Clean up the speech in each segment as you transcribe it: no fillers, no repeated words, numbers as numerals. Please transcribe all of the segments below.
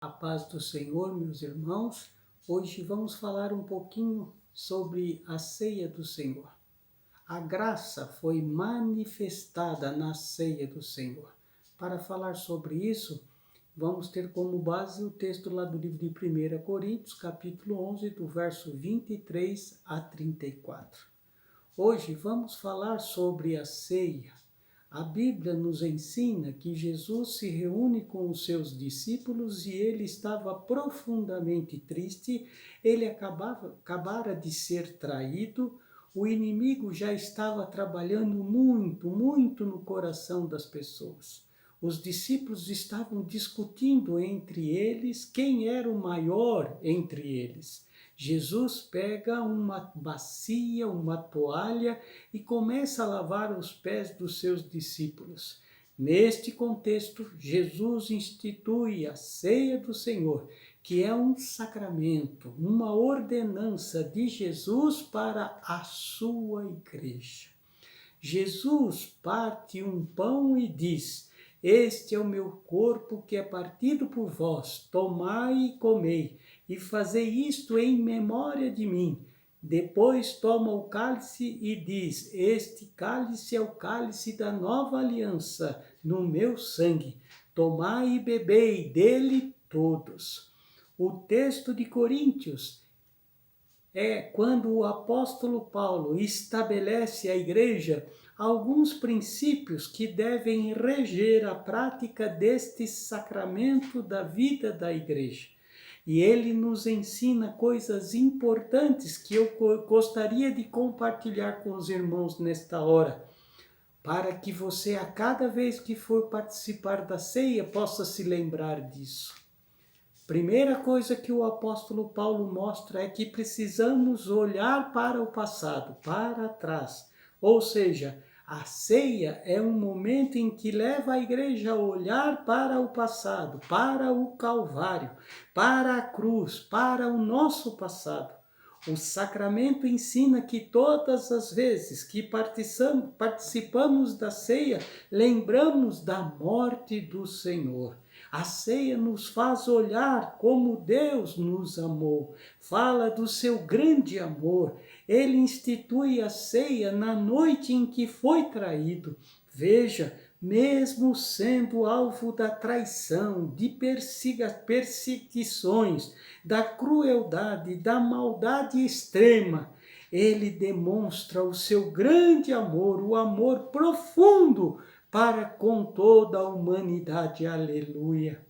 A paz do Senhor, meus irmãos. Hoje vamos falar um pouquinho sobre a ceia do Senhor. A graça foi manifestada na ceia do Senhor. Para falar sobre isso, vamos ter como base o texto lá do livro de 1 Coríntios, capítulo 11, do verso 23 a 34. Hoje vamos falar sobre a ceia. A Bíblia nos ensina que Jesus se reúne com os seus discípulos e ele estava profundamente triste, ele acabara de ser traído, o inimigo já estava trabalhando muito no coração das pessoas. Os discípulos estavam discutindo entre eles quem era o maior entre eles. Jesus pega uma bacia, uma toalha e começa a lavar os pés dos seus discípulos. Neste contexto, Jesus institui a ceia do Senhor, que é um sacramento, uma ordenança de Jesus para a sua igreja. Jesus parte um pão e diz: "Este é o meu corpo que é partido por vós, tomai e comei, e fazei isto em memória de mim." Depois toma o cálice e diz: "Este cálice é o cálice da nova aliança, no meu sangue. Tomai e bebei dele todos." O texto de Coríntios é quando o apóstolo Paulo estabelece à igreja alguns princípios que devem reger a prática deste sacramento da vida da igreja. E ele nos ensina coisas importantes que eu gostaria de compartilhar com os irmãos nesta hora, para que você, a cada vez que for participar da ceia, possa se lembrar disso. Primeira coisa que o apóstolo Paulo mostra é que precisamos olhar para o passado, para trás. Ou seja, a ceia é um momento em que leva a igreja a olhar para o passado, para o Calvário, para a cruz, para o nosso passado. O sacramento ensina que todas as vezes que participamos da ceia, lembramos da morte do Senhor. A ceia nos faz olhar como Deus nos amou, fala do seu grande amor. Ele institui a ceia na noite em que foi traído. Veja, mesmo sendo alvo da traição, de perseguições, da crueldade, da maldade extrema, ele demonstra o seu grande amor, o amor profundo para com toda a humanidade. Aleluia.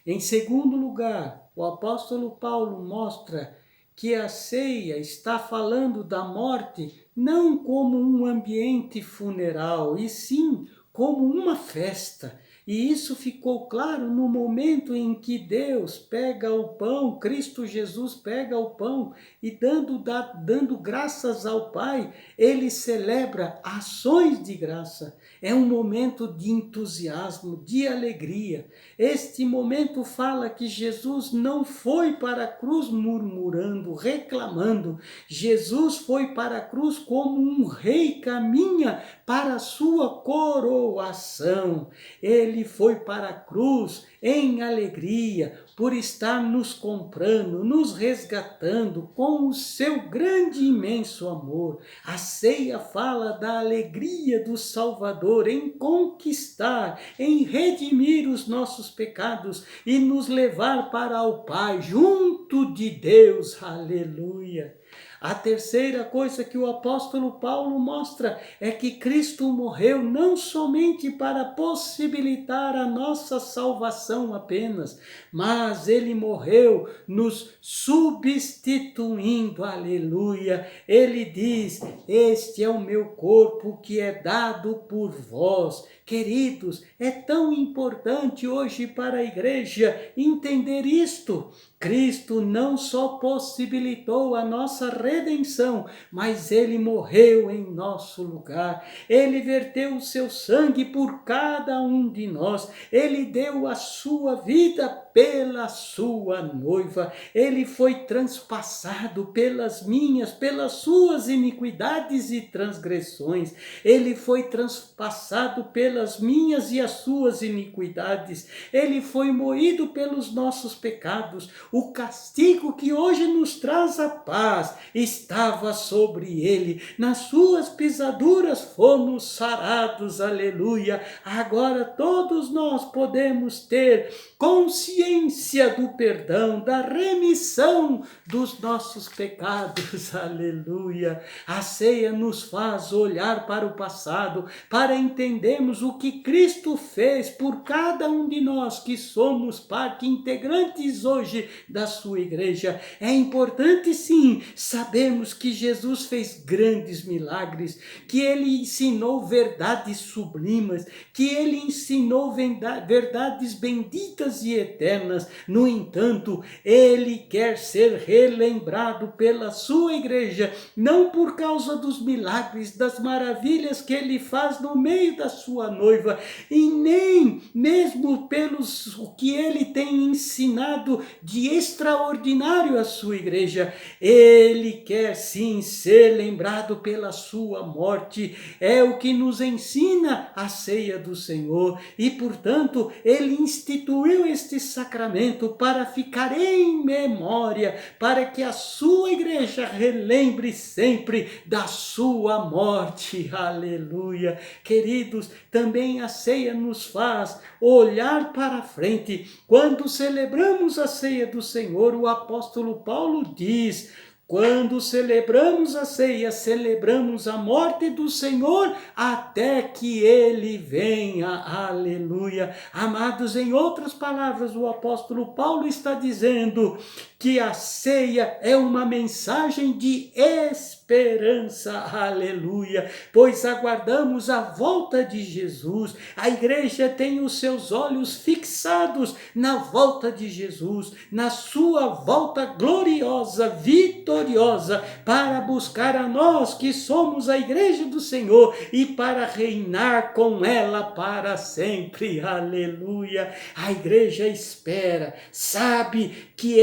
Em segundo lugar, o apóstolo Paulo mostra que a ceia está falando da morte não como um ambiente funeral, e sim como uma festa. E isso ficou claro no momento em que Deus pega o pão, Cristo Jesus pega o pão e dando graças ao Pai, ele celebra ações de graça. É um momento de entusiasmo, de alegria. Este momento fala que Jesus não foi para a cruz murmurando, reclamando. Jesus foi para a cruz como um rei caminha para a sua coroação. Ele foi para a cruz em alegria, por estar nos comprando, nos resgatando com o seu grande e imenso amor. A ceia fala da alegria do Salvador em conquistar, em redimir os nossos pecados e nos levar para o Pai, junto de Deus. Aleluia! A terceira coisa que o apóstolo Paulo mostra é que Cristo morreu não somente para possibilitar a nossa salvação apenas, mas ele morreu nos substituindo. Aleluia! Ele diz: "Este é o meu corpo que é dado por vós." Queridos, é tão importante hoje para a igreja entender isto, Cristo não só possibilitou a nossa redenção, mas Ele morreu em nosso lugar. Ele verteu o seu sangue por cada um de nós. Ele deu a sua vida pela sua noiva. Ele foi transpassado pelas minhas, pelas suas iniquidades e transgressões. Ele foi transpassado pelas minhas e as suas iniquidades. Ele foi moído pelos nossos pecados. O castigo que hoje nos traz a paz estava sobre ele. Nas suas pisaduras fomos sarados, aleluia. Agora todos nós podemos ter consciência do perdão, da remissão dos nossos pecados, aleluia. A ceia nos faz olhar para o passado, para entendermos o que Cristo fez por cada um de nós que somos parte integrantes hoje da sua igreja. É importante sim sabermos que Jesus fez grandes milagres, que ele ensinou verdades sublimes, que ele ensinou verdades benditas e eternas. No entanto, ele quer ser relembrado pela sua igreja, não por causa dos milagres, das maravilhas que ele faz no meio da sua noiva, e nem mesmo pelos o que ele tem ensinado de extraordinário à sua igreja. Ele quer sim ser lembrado pela sua morte. É o que nos ensina a ceia do Senhor, e portanto ele instituiu este sacramento para ficar em memória, para que a sua igreja relembre sempre da sua morte, aleluia. Queridos, também a ceia nos faz olhar para frente. Quando celebramos a ceia do Senhor, o apóstolo Paulo diz: quando celebramos a ceia, celebramos a morte do Senhor até que Ele venha, aleluia. Amados, em outras palavras, o apóstolo Paulo está dizendo que a ceia é uma mensagem de esperança, aleluia, pois aguardamos a volta de Jesus. A igreja tem os seus olhos fixados na volta de Jesus, na sua volta gloriosa, vitoriosa, para buscar a nós que somos a igreja do Senhor e para reinar com ela para sempre, aleluia. A igreja espera, sabe que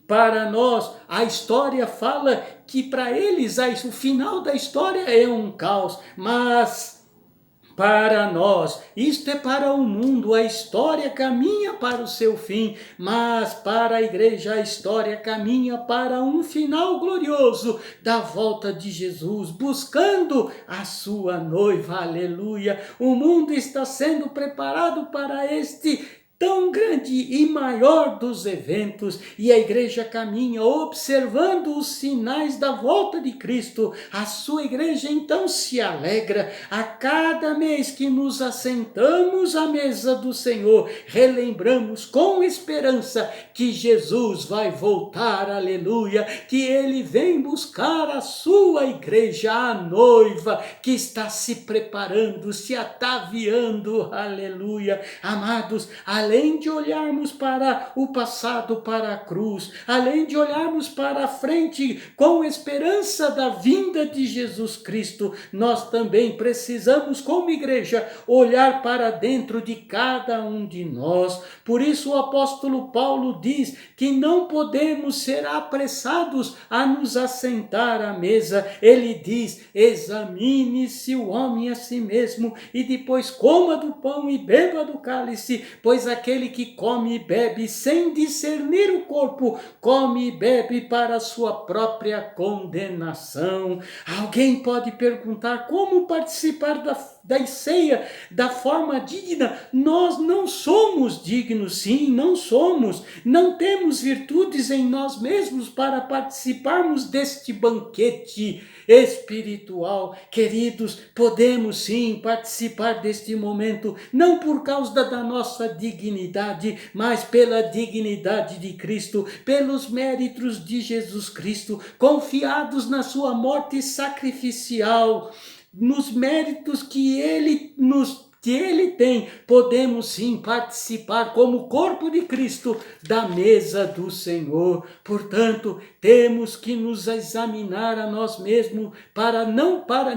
para nós, a história fala que para eles o final da história é um caos, mas para nós, isto é para o mundo, a história caminha para o seu fim, mas para a igreja a história caminha para um final glorioso da volta de Jesus, buscando a sua noiva, aleluia. O mundo está sendo preparado para este tão grande e maior dos eventos, e a igreja caminha observando os sinais da volta de Cristo. A sua igreja então se alegra a cada mês que nos assentamos à mesa do Senhor, relembramos com esperança que Jesus vai voltar, aleluia, que ele vem buscar a sua igreja, a noiva que está se preparando, se ataviando, aleluia. Amados, além de olharmos para o passado, para a cruz, além de olharmos para a frente com esperança da vinda de Jesus Cristo, nós também precisamos, como igreja, olhar para dentro de cada um de nós. Por isso o apóstolo Paulo diz que não podemos ser apressados a nos assentar à mesa. Ele diz: examine-se o homem a si mesmo e depois coma do pão e beba do cálice, pois aquele que come e bebe sem discernir o corpo, come e bebe para a sua própria condenação. Alguém pode perguntar como participar da ceia da forma digna. Nós não somos dignos, sim, não somos. Não temos virtudes em nós mesmos para participarmos deste banquete espiritual. Queridos, podemos sim participar deste momento, não por causa da nossa dignidade, mas pela dignidade de Cristo, pelos méritos de Jesus Cristo, confiados na sua morte sacrificial, nos méritos que ele nos que Ele tem, podemos sim participar como corpo de Cristo da mesa do Senhor. Portanto, temos que nos examinar a nós mesmos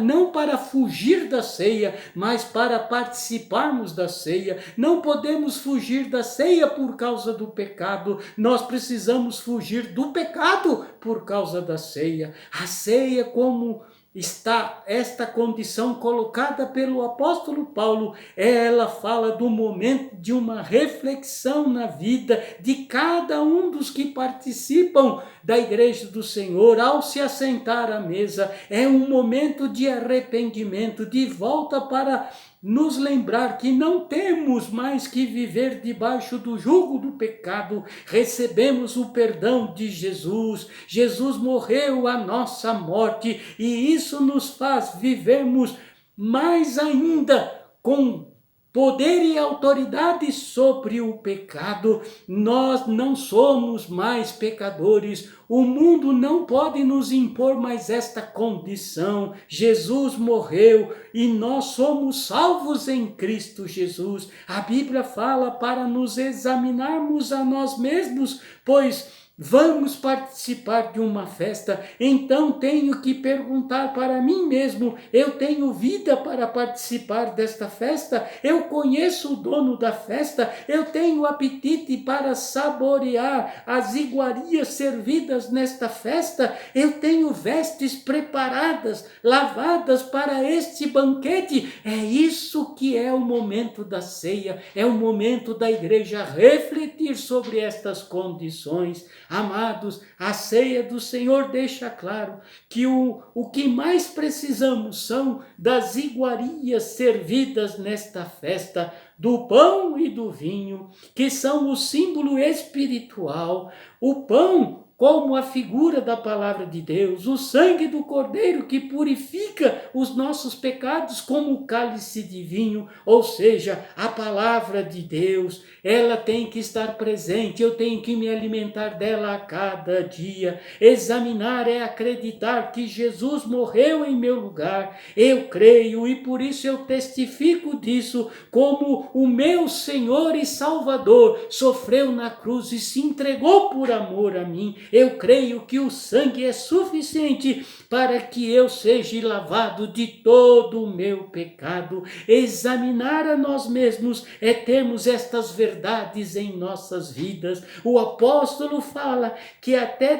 não para fugir da ceia, mas para participarmos da ceia. Não podemos fugir da ceia por causa do pecado, nós precisamos fugir do pecado por causa da ceia. A ceia, como está esta condição colocada pelo apóstolo Paulo, ela fala do momento de uma reflexão na vida de cada um dos que participam da igreja do Senhor ao se assentar à mesa. É um momento de arrependimento, de volta para nos lembrar que não temos mais que viver debaixo do jugo do pecado. Recebemos o perdão de Jesus. Jesus morreu a nossa morte e isso nos faz vivermos mais ainda com poder e autoridade sobre o pecado. Nós não somos mais pecadores. O mundo não pode nos impor mais esta condição. Jesus morreu e nós somos salvos em Cristo Jesus. A Bíblia fala para nos examinarmos a nós mesmos, pois vamos participar de uma festa, então tenho que perguntar para mim mesmo, eu tenho vida para participar desta festa? Eu conheço o dono da festa? Eu tenho apetite para saborear as iguarias servidas nesta festa? Eu tenho vestes preparadas, lavadas para este banquete? É isso que é o momento da ceia, é o momento da igreja refletir sobre estas condições. Amados, a ceia do Senhor deixa claro que o que mais precisamos são das iguarias servidas nesta festa, do pão e do vinho, que são o símbolo espiritual. O pão como a figura da palavra de Deus, o sangue do Cordeiro que purifica os nossos pecados como o cálice de vinho, ou seja, a palavra de Deus, ela tem que estar presente, eu tenho que me alimentar dela a cada dia. Examinar é acreditar que Jesus morreu em meu lugar, eu creio e por isso eu testifico disso, como o meu Senhor e Salvador sofreu na cruz e se entregou por amor a mim. Eu creio que o sangue é suficiente para que eu seja lavado de todo o meu pecado. Examinar a nós mesmos é termos estas verdades em nossas vidas. O apóstolo fala que até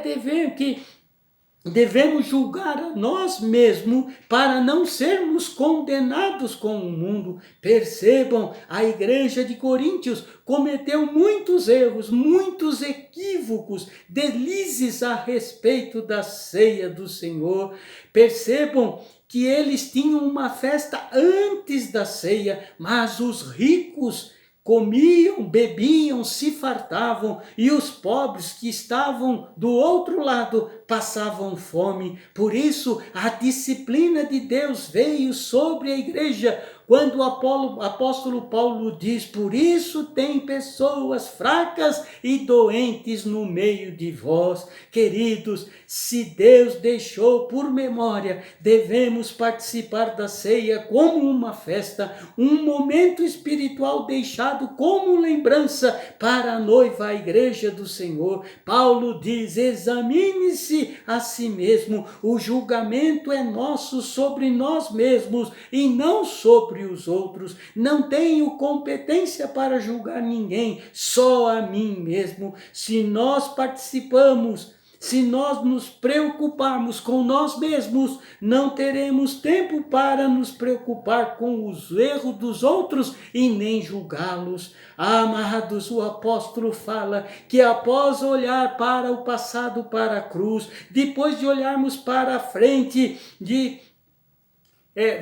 devemos julgar a nós mesmos para não sermos condenados com o mundo. Percebam, a igreja de Coríntios cometeu muitos erros, muitos equívocos, deslizes a respeito da ceia do Senhor. Percebam que eles tinham uma festa antes da ceia, mas os ricos comiam, bebiam, se fartavam, e os pobres que estavam do outro lado passavam fome. Por isso, a disciplina de Deus veio sobre a igreja, quando o apóstolo Paulo diz, por isso tem pessoas fracas e doentes no meio de vós. Queridos, se Deus deixou por memória, devemos participar da ceia como uma festa, um momento espiritual deixado como lembrança para a noiva, a igreja do Senhor. Paulo diz, examine-se a si mesmo, o julgamento é nosso sobre nós mesmos e não sobre os outros. Não tenho competência para julgar ninguém, só a mim mesmo. Se nós participamos, se nós nos preocuparmos com nós mesmos, não teremos tempo para nos preocupar com os erros dos outros e nem julgá-los. Amados, o apóstolo fala que após olhar para o passado, para a cruz, depois de olharmos para a frente,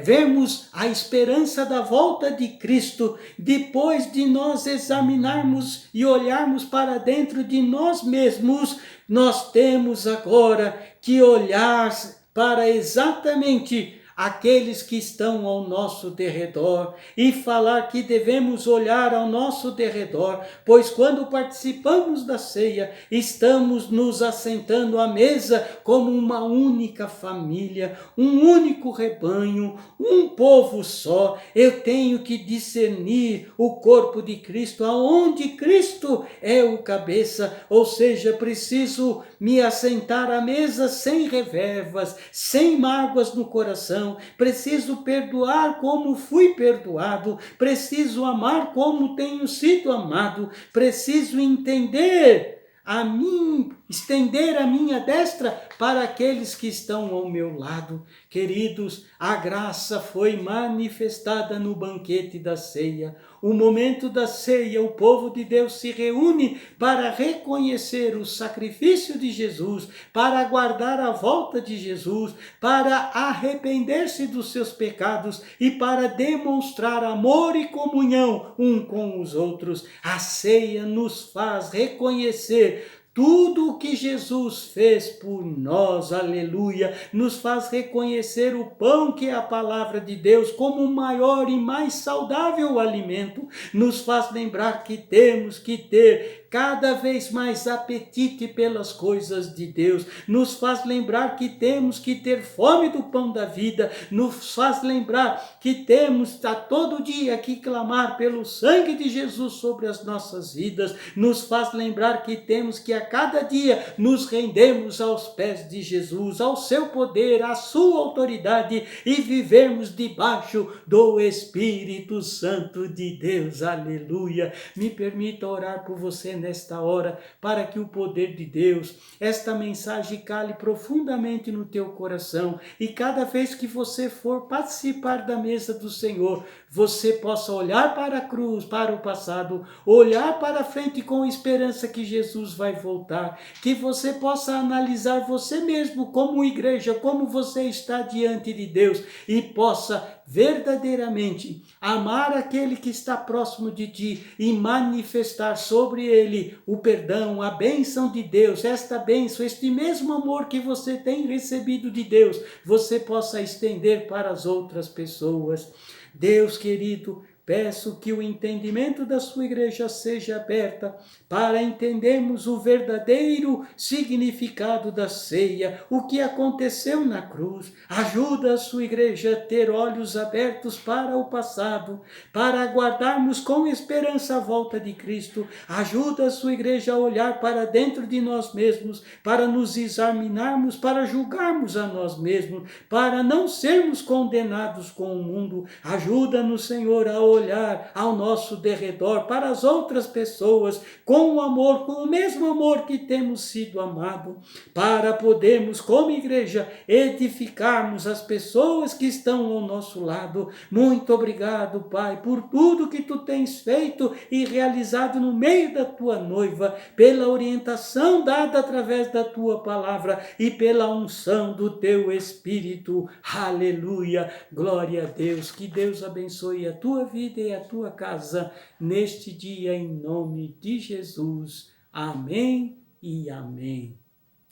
vemos a esperança da volta de Cristo, depois de nós examinarmos e olharmos para dentro de nós mesmos, nós temos agora que olhar para exatamente aqueles que estão ao nosso derredor e falar que devemos olhar ao nosso derredor, pois quando participamos da ceia, estamos nos assentando à mesa como uma única família, um único rebanho, um povo só. Eu tenho que discernir o corpo de Cristo, aonde Cristo é o cabeça, ou seja, preciso me assentar à mesa sem reservas, sem mágoas no coração, preciso perdoar como fui perdoado, preciso amar como tenho sido amado, preciso entender estender a minha destra para aqueles que estão ao meu lado. Queridos, a graça foi manifestada no banquete da ceia. O momento da ceia, o povo de Deus se reúne para reconhecer o sacrifício de Jesus, para aguardar a volta de Jesus, para arrepender-se dos seus pecados e para demonstrar amor e comunhão um com os outros. A ceia nos faz reconhecer tudo o que Jesus fez por nós, aleluia, nos faz reconhecer o pão que é a palavra de Deus como o maior e mais saudável alimento, nos faz lembrar que temos que ter cada vez mais apetite pelas coisas de Deus, nos faz lembrar que temos que ter fome do pão da vida, nos faz lembrar que temos a todo dia que clamar pelo sangue de Jesus sobre as nossas vidas, nos faz lembrar que temos que a cada dia nos rendemos aos pés de Jesus, ao seu poder, à sua autoridade e vivemos debaixo do Espírito Santo de Deus, aleluia. Me permita orar por você nesta hora, para que o poder de Deus, esta mensagem cale profundamente no teu coração e cada vez que você for participar da mesa do Senhor, você possa olhar para a cruz, para o passado, olhar para a frente com esperança que Jesus vai voltar, que você possa analisar você mesmo como igreja, como você está diante de Deus e possa verdadeiramente amar aquele que está próximo de ti e manifestar sobre ele o perdão, a bênção de Deus, esta bênção, este mesmo amor que você tem recebido de Deus, você possa estender para as outras pessoas. Deus querido, peço que o entendimento da sua igreja seja aberta para entendermos o verdadeiro significado da ceia, o que aconteceu na cruz. Ajuda a sua igreja a ter olhos abertos para o passado, para aguardarmos com esperança a volta de Cristo. Ajuda a sua igreja a olhar para dentro de nós mesmos, para nos examinarmos, para julgarmos a nós mesmos, para não sermos condenados com o mundo. Ajuda-nos, Senhor, a olhar ao nosso derredor para as outras pessoas com o amor, com o mesmo amor que temos sido amado, para podermos, como igreja, edificarmos as pessoas que estão ao nosso lado. Muito obrigado, Pai, por tudo que tu tens feito e realizado no meio da tua noiva, pela orientação dada através da tua palavra e pela unção do teu Espírito. Aleluia, glória a Deus, que Deus abençoe a tua vida e a tua casa neste dia, em nome de Jesus. Amém e amém.